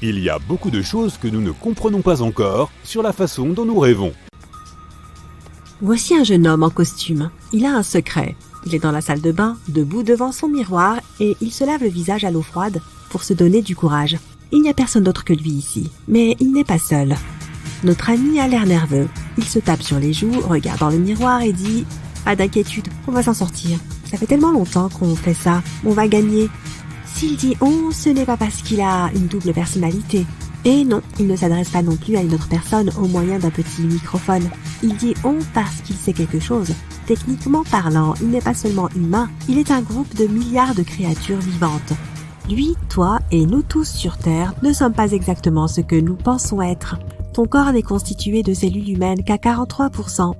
Il y a beaucoup de choses que nous ne comprenons pas encore sur la façon dont nous rêvons.
Voici un jeune homme en costume. Il a un secret. Il est dans la salle de bain, debout devant son miroir, et il se lave le visage à l'eau froide pour se donner du courage. Il n'y a personne d'autre que lui ici, mais il n'est pas seul. Notre ami a l'air nerveux. Il se tape sur les joues, regarde dans le miroir et dit « Pas d'inquiétude, on va s'en sortir. Ça fait tellement longtemps qu'on fait ça, on va gagner. » S'il dit « on », ce n'est pas parce qu'il a une double personnalité. Et non, il ne s'adresse pas non plus à une autre personne au moyen d'un petit microphone. Il dit « on » parce qu'il sait quelque chose. Techniquement parlant, il n'est pas seulement humain, il est un groupe de milliards de créatures vivantes. Lui, toi et nous tous sur Terre ne sommes pas exactement ce que nous pensons être. Ton corps n'est constitué de cellules humaines qu'à 43%.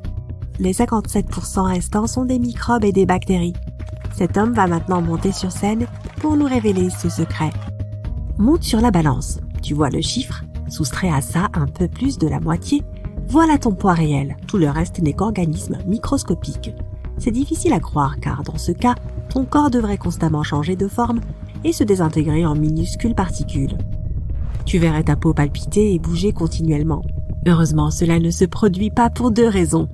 Les 57% restants sont des microbes et des bactéries. Cet homme va maintenant monter sur scène pour nous révéler ce secret. Monte sur la balance. Tu vois le chiffre, soustrait à ça un peu plus de la moitié. Voilà ton poids réel. Tout le reste n'est qu'organisme microscopique. C'est difficile à croire car dans ce cas, ton corps devrait constamment changer de forme et se désintégrer en minuscules particules. Tu verrais ta peau palpiter et bouger continuellement. Heureusement, cela ne se produit pas pour deux raisons.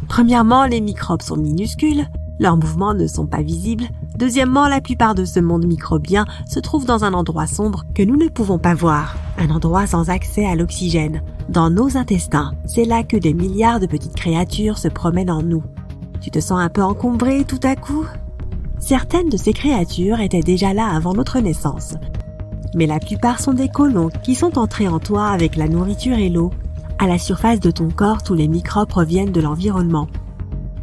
Premièrement, les microbes sont minuscules, leurs mouvements ne sont pas visibles. Deuxièmement, la plupart de ce monde microbien se trouve dans un endroit sombre que nous ne pouvons pas voir, un endroit sans accès à l'oxygène, dans nos intestins. C'est là que des milliards de petites créatures se promènent en nous. Tu te sens un peu encombré tout à coup ? Certaines de ces créatures étaient déjà là avant notre naissance. Mais la plupart sont des colons qui sont entrés en toi avec la nourriture et l'eau. À la surface de ton corps, tous les microbes proviennent de l'environnement.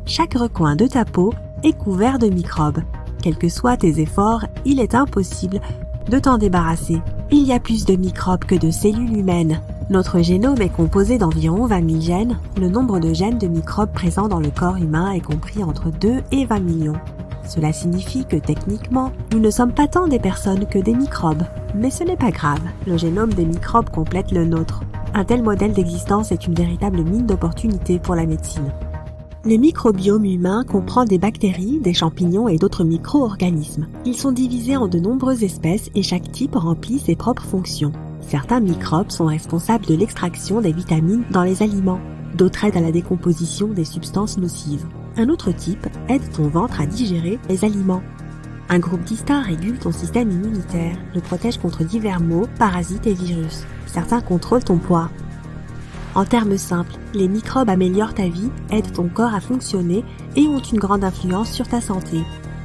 Chaque recoin de ta peau est couvert de microbes. Quels que soient tes efforts, il est impossible de t'en débarrasser. Il y a plus de microbes que de cellules humaines. Notre génome est composé d'environ 20 000 gènes. Le nombre de gènes de microbes présents dans le corps humain est compris entre 2 et 20 millions. Cela signifie que techniquement, nous ne sommes pas tant des personnes que des microbes. Mais ce n'est pas grave, le génome des microbes complète le nôtre. Un tel modèle d'existence est une véritable mine d'opportunités pour la médecine. Le microbiome humain comprend des bactéries, des champignons et d'autres micro-organismes. Ils sont divisés en de nombreuses espèces et chaque type remplit ses propres fonctions. Certains microbes sont responsables de l'extraction des vitamines dans les aliments. D'autres aident à la décomposition des substances nocives. Un autre type aide ton ventre à digérer les aliments. Un groupe distincts régule ton système immunitaire, le protège contre divers maux, parasites et virus. Certains contrôlent ton poids. En termes simples, les microbes améliorent ta vie, aident ton corps à fonctionner et ont une grande influence sur ta santé.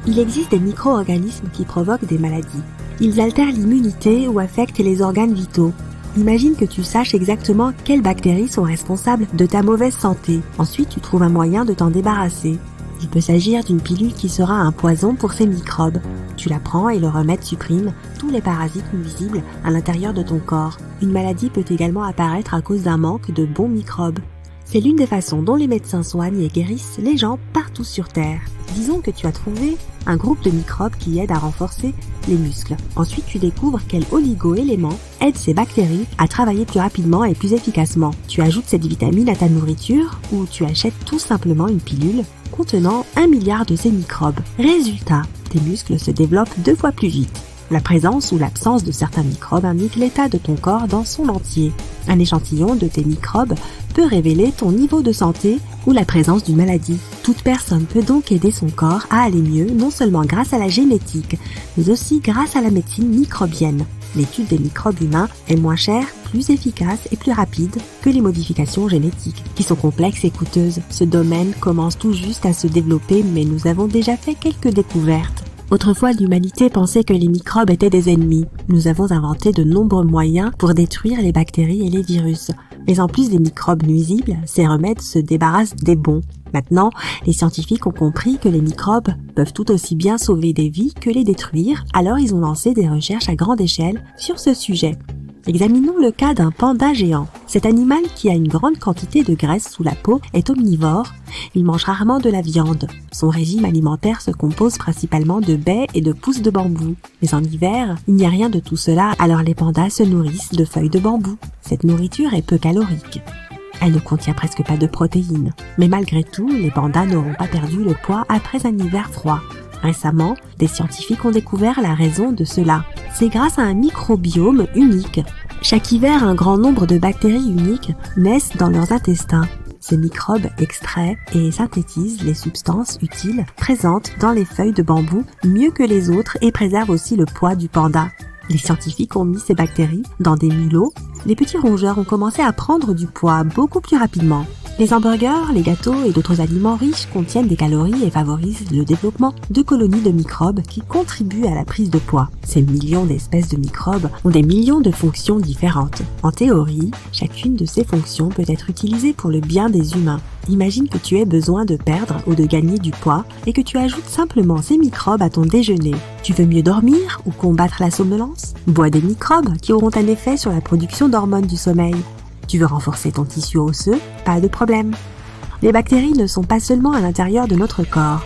Il existe des micro-organismes qui provoquent des maladies. Ils altèrent l'immunité ou affectent les organes vitaux. Imagine que tu saches exactement quelles bactéries sont responsables de ta mauvaise santé. Ensuite, tu trouves un moyen de t'en débarrasser. Il peut s'agir d'une pilule qui sera un poison pour ces microbes. Tu la prends et le remède supprime tous les parasites nuisibles à l'intérieur de ton corps. Une maladie peut également apparaître à cause d'un manque de bons microbes. C'est l'une des façons dont les médecins soignent et guérissent les gens partout sur Terre. Disons que tu as trouvé un groupe de microbes qui aident à renforcer les muscles. Ensuite, tu découvres quel oligo-élément aide ces bactéries à travailler plus rapidement et plus efficacement. Tu ajoutes cette vitamine à ta nourriture ou tu achètes tout simplement une pilule contenant 1 milliard de ces microbes. Résultat, tes muscles se développent 2 fois plus vite. La présence ou l'absence de certains microbes indique l'état de ton corps dans son entier. Un échantillon de tes microbes peut révéler ton niveau de santé ou la présence d'une maladie. Toute personne peut donc aider son corps à aller mieux, non seulement grâce à la génétique, mais aussi grâce à la médecine microbienne. L'étude des microbes humains est moins chère, plus efficace et plus rapide que les modifications génétiques, qui sont complexes et coûteuses. Ce domaine commence tout juste à se développer, mais nous avons déjà fait quelques découvertes. Autrefois, l'humanité pensait que les microbes étaient des ennemis. Nous avons inventé de nombreux moyens pour détruire les bactéries et les virus. Mais en plus des microbes nuisibles, ces remèdes se débarrassent des bons. Maintenant, les scientifiques ont compris que les microbes peuvent tout aussi bien sauver des vies que les détruire, alors ils ont lancé des recherches à grande échelle sur ce sujet. Examinons le cas d'un panda géant. Cet animal, qui a une grande quantité de graisse sous la peau, est omnivore. Il mange rarement de la viande. Son régime alimentaire se compose principalement de baies et de pousses de bambou. Mais en hiver, il n'y a rien de tout cela, alors les pandas se nourrissent de feuilles de bambou. Cette nourriture est peu calorique. Elle ne contient presque pas de protéines. Mais malgré tout, les pandas n'auront pas perdu le poids après un hiver froid. Récemment, des scientifiques ont découvert la raison de cela. C'est grâce à un microbiome unique. Chaque hiver, un grand nombre de bactéries uniques naissent dans leurs intestins. Ces microbes extraient et synthétisent les substances utiles présentes dans les feuilles de bambou mieux que les autres et préservent aussi le poids du panda. Les scientifiques ont mis ces bactéries dans des mulots. Les petits rongeurs ont commencé à prendre du poids beaucoup plus rapidement. Les hamburgers, les gâteaux et d'autres aliments riches contiennent des calories et favorisent le développement de colonies de microbes qui contribuent à la prise de poids. Ces millions d'espèces de microbes ont des millions de fonctions différentes. En théorie, chacune de ces fonctions peut être utilisée pour le bien des humains. Imagine que tu aies besoin de perdre ou de gagner du poids et que tu ajoutes simplement ces microbes à ton déjeuner. Tu veux mieux dormir ou combattre la somnolence? Bois des microbes qui auront un effet sur la production d'hormones du sommeil. Tu veux renforcer ton tissu osseux? Pas de problème. Les bactéries ne sont pas seulement à l'intérieur de notre corps,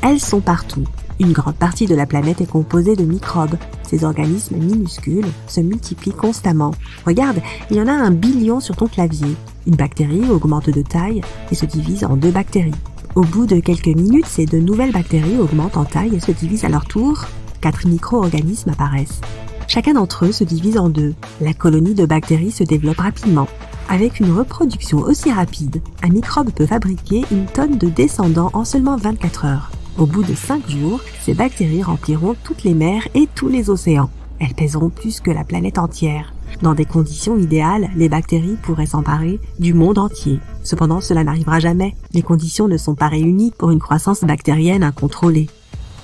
elles sont partout. Une grande partie de la planète est composée de microbes. Ces organismes minuscules se multiplient constamment. Regarde, il y en a 1 billion sur ton clavier. Une bactérie augmente de taille et se divise en 2 bactéries. Au bout de quelques minutes, ces 2 nouvelles bactéries augmentent en taille et se divisent à leur tour. 4 micro-organismes apparaissent. Chacun d'entre eux se divise en 2. La colonie de bactéries se développe rapidement. Avec une reproduction aussi rapide, un microbe peut fabriquer 1 tonne de descendants en seulement 24 heures. Au bout de 5 jours, ces bactéries rempliront toutes les mers et tous les océans. Elles pèseront plus que la planète entière. Dans des conditions idéales, les bactéries pourraient s'emparer du monde entier. Cependant, cela n'arrivera jamais. Les conditions ne sont pas réunies pour une croissance bactérienne incontrôlée.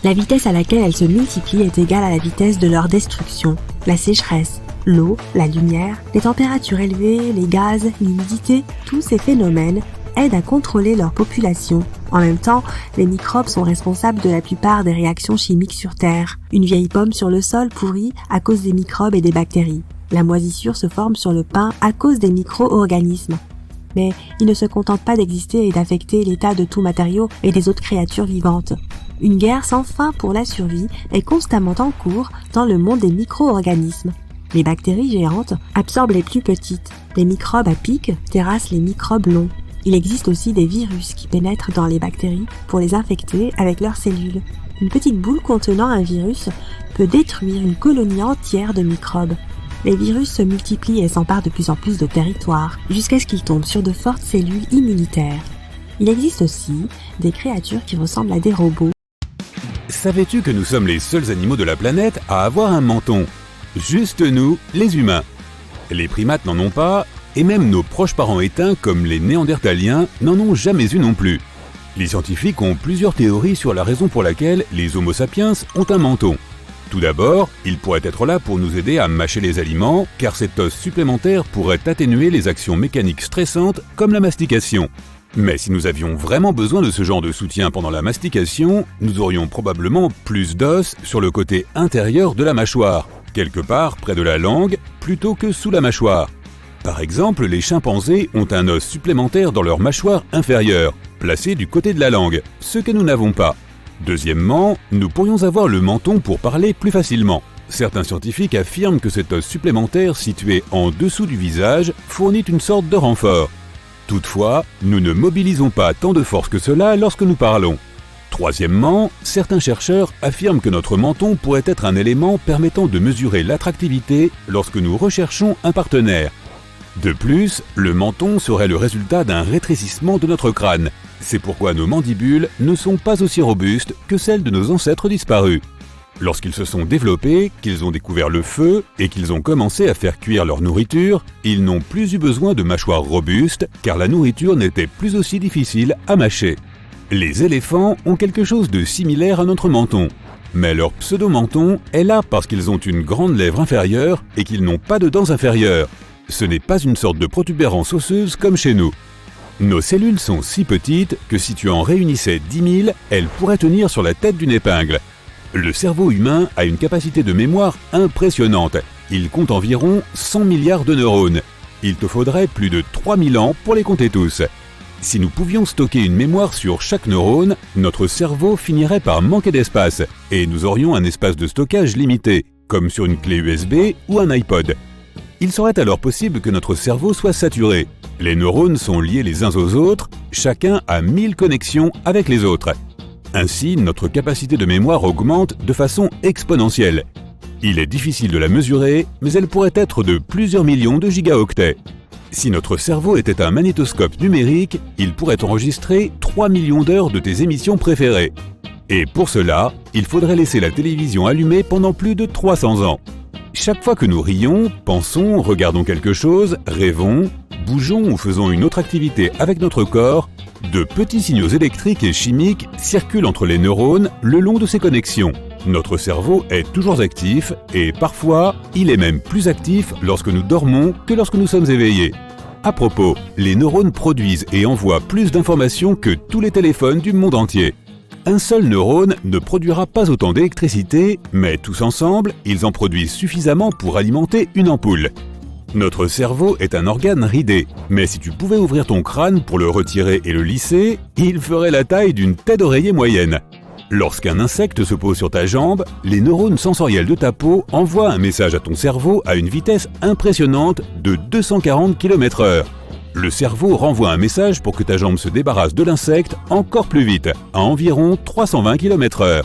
La vitesse à laquelle elles se multiplient est égale à la vitesse de leur destruction. La sécheresse, l'eau, la lumière, les températures élevées, les gaz, l'humidité, tous ces phénomènes aident à contrôler leur population. En même temps, les microbes sont responsables de la plupart des réactions chimiques sur Terre. Une vieille pomme sur le sol pourrit à cause des microbes et des bactéries. La moisissure se forme sur le pain à cause des micro-organismes. Mais ils ne se contentent pas d'exister et d'affecter l'état de tout matériau et des autres créatures vivantes. Une guerre sans fin pour la survie est constamment en cours dans le monde des micro-organismes. Les bactéries géantes absorbent les plus petites. Les microbes à pic terrassent les microbes longs. Il existe aussi des virus qui pénètrent dans les bactéries pour les infecter avec leurs cellules. Une petite boule contenant un virus peut détruire une colonie entière de microbes. Les virus se multiplient et s'emparent de plus en plus de territoires, jusqu'à ce qu'ils tombent sur de fortes cellules immunitaires. Il existe aussi des créatures qui ressemblent à des robots.
Savais-tu que nous sommes les seuls animaux de la planète à avoir un menton? Juste nous, les humains. Les primates n'en ont pas, et même nos proches parents éteints comme les néandertaliens n'en ont jamais eu non plus. Les scientifiques ont plusieurs théories sur la raison pour laquelle les Homo sapiens ont un menton. Tout d'abord, il pourrait être là pour nous aider à mâcher les aliments, car cet os supplémentaire pourrait atténuer les actions mécaniques stressantes comme la mastication. Mais si nous avions vraiment besoin de ce genre de soutien pendant la mastication, nous aurions probablement plus d'os sur le côté intérieur de la mâchoire, quelque part près de la langue, plutôt que sous la mâchoire. Par exemple, les chimpanzés ont un os supplémentaire dans leur mâchoire inférieure, placé du côté de la langue, ce que nous n'avons pas. Deuxièmement, nous pourrions avoir le menton pour parler plus facilement. Certains scientifiques affirment que cet os supplémentaire situé en dessous du visage fournit une sorte de renfort. Toutefois, nous ne mobilisons pas tant de force que cela lorsque nous parlons. Troisièmement, certains chercheurs affirment que notre menton pourrait être un élément permettant de mesurer l'attractivité lorsque nous recherchons un partenaire. De plus, le menton serait le résultat d'un rétrécissement de notre crâne. C'est pourquoi nos mandibules ne sont pas aussi robustes que celles de nos ancêtres disparus. Lorsqu'ils se sont développés, qu'ils ont découvert le feu et qu'ils ont commencé à faire cuire leur nourriture, ils n'ont plus eu besoin de mâchoires robustes car la nourriture n'était plus aussi difficile à mâcher. Les éléphants ont quelque chose de similaire à notre menton. Mais leur pseudo-menton est là parce qu'ils ont une grande lèvre inférieure et qu'ils n'ont pas de dents inférieures. Ce n'est pas une sorte de protubérance osseuse comme chez nous. Nos cellules sont si petites que si tu en réunissais 10 000, elles pourraient tenir sur la tête d'une épingle. Le cerveau humain a une capacité de mémoire impressionnante. Il compte environ 100 milliards de neurones. Il te faudrait plus de 3000 ans pour les compter tous. Si nous pouvions stocker une mémoire sur chaque neurone, notre cerveau finirait par manquer d'espace et nous aurions un espace de stockage limité, comme sur une clé USB ou un iPod. Il serait alors possible que notre cerveau soit saturé. Les neurones sont liés les uns aux autres, chacun a 1000 connexions avec les autres. Ainsi, notre capacité de mémoire augmente de façon exponentielle. Il est difficile de la mesurer, mais elle pourrait être de plusieurs millions de gigaoctets. Si notre cerveau était un magnétoscope numérique, il pourrait enregistrer 3 millions d'heures de tes émissions préférées. Et pour cela, il faudrait laisser la télévision allumée pendant plus de 300 ans. Chaque fois que nous rions, pensons, regardons quelque chose, rêvons, bougeons ou faisons une autre activité avec notre corps, de petits signaux électriques et chimiques circulent entre les neurones le long de ces connexions. Notre cerveau est toujours actif et parfois, il est même plus actif lorsque nous dormons que lorsque nous sommes éveillés. À propos, les neurones produisent et envoient plus d'informations que tous les téléphones du monde entier. Un seul neurone ne produira pas autant d'électricité, mais tous ensemble, ils en produisent suffisamment pour alimenter une ampoule. Notre cerveau est un organe ridé, mais si tu pouvais ouvrir ton crâne pour le retirer et le lisser, il ferait la taille d'une tête d'oreiller moyenne. Lorsqu'un insecte se pose sur ta jambe, les neurones sensoriels de ta peau envoient un message à ton cerveau à une vitesse impressionnante de 240 km/h. Le cerveau renvoie un message pour que ta jambe se débarrasse de l'insecte encore plus vite, à environ 320 km/h.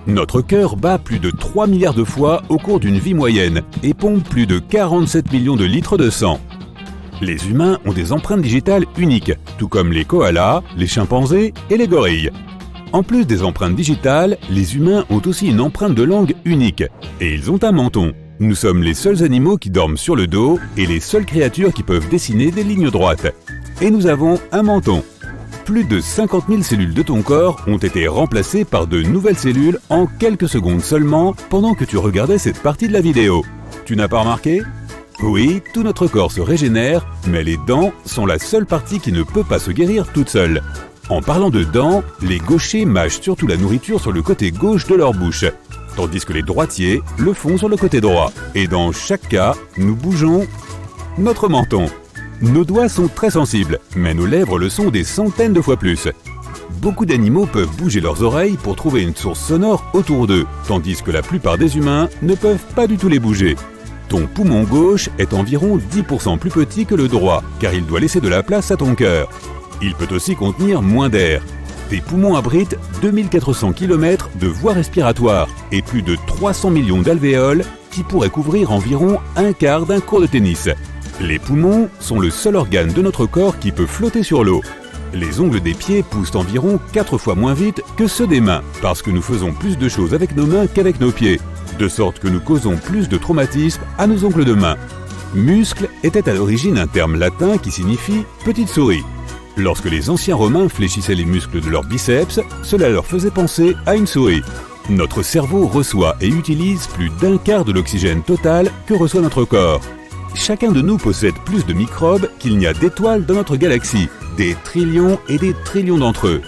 Notre cœur bat plus de 3 milliards de fois au cours d'une vie moyenne et pompe plus de 47 millions de litres de sang. Les humains ont des empreintes digitales uniques, tout comme les koalas, les chimpanzés et les gorilles. En plus des empreintes digitales, les humains ont aussi une empreinte de langue unique, et ils ont un menton. Nous sommes les seuls animaux qui dorment sur le dos et les seules créatures qui peuvent dessiner des lignes droites. Et nous avons un menton. Plus de 50 000 cellules de ton corps ont été remplacées par de nouvelles cellules en quelques secondes seulement pendant que tu regardais cette partie de la vidéo. Tu n'as pas remarqué ? Oui, tout notre corps se régénère, mais les dents sont la seule partie qui ne peut pas se guérir toute seule. En parlant de dents, les gauchers mâchent surtout la nourriture sur le côté gauche de leur bouche. tandis que les droitiers le font sur le côté droit. Et dans chaque cas, nous bougeons notre menton. Nos doigts sont très sensibles, mais nos lèvres le sont des centaines de fois plus. Beaucoup d'animaux peuvent bouger leurs oreilles pour trouver une source sonore autour d'eux, tandis que la plupart des humains ne peuvent pas du tout les bouger. Ton poumon gauche est environ 10% plus petit que le droit, car il doit laisser de la place à ton cœur. Il peut aussi contenir moins d'air. Tes poumons abritent 2400 km de voies respiratoires et plus de 300 millions d'alvéoles qui pourraient couvrir environ un quart d'un court de tennis. Les poumons sont le seul organe de notre corps qui peut flotter sur l'eau. Les ongles des pieds poussent environ 4 fois moins vite que ceux des mains, parce que nous faisons plus de choses avec nos mains qu'avec nos pieds, de sorte que nous causons plus de traumatismes à nos ongles de main. Muscle était à l'origine un terme latin qui signifie « petite souris ». Lorsque les anciens Romains fléchissaient les muscles de leurs biceps, cela leur faisait penser à une souris. Notre cerveau reçoit et utilise plus d'un quart de l'oxygène total que reçoit notre corps. Chacun de nous possède plus de microbes qu'il n'y a d'étoiles dans notre galaxie, des trillions et des trillions d'entre eux.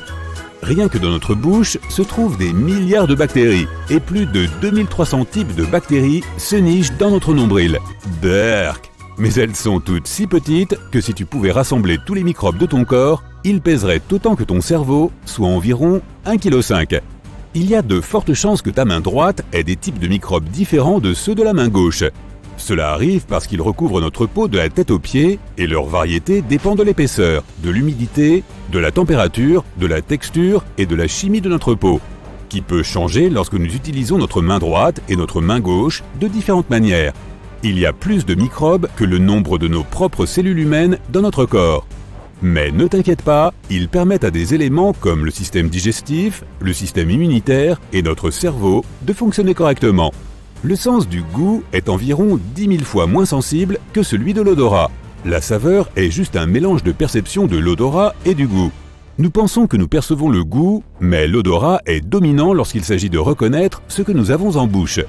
Rien que dans notre bouche se trouvent des milliards de bactéries, et plus de 2300 types de bactéries se nichent dans notre nombril. Berk! Mais elles sont toutes si petites que si tu pouvais rassembler tous les microbes de ton corps, ils pèseraient autant que ton cerveau, soit environ 1,5 kg. Il y a de fortes chances que ta main droite ait des types de microbes différents de ceux de la main gauche. Cela arrive parce qu'ils recouvrent notre peau de la tête aux pieds et leur variété dépend de l'épaisseur, de l'humidité, de la température, de la texture et de la chimie de notre peau, qui peut changer lorsque nous utilisons notre main droite et notre main gauche de différentes manières. Il y a plus de microbes que le nombre de nos propres cellules humaines dans notre corps. Mais ne t'inquiète pas, ils permettent à des éléments comme le système digestif, le système immunitaire et notre cerveau de fonctionner correctement. Le sens du goût est environ 10 000 fois moins sensible que celui de l'odorat. La saveur est juste un mélange de perception de l'odorat et du goût. Nous pensons que nous percevons le goût, mais l'odorat est dominant lorsqu'il s'agit de reconnaître ce que nous avons en bouche.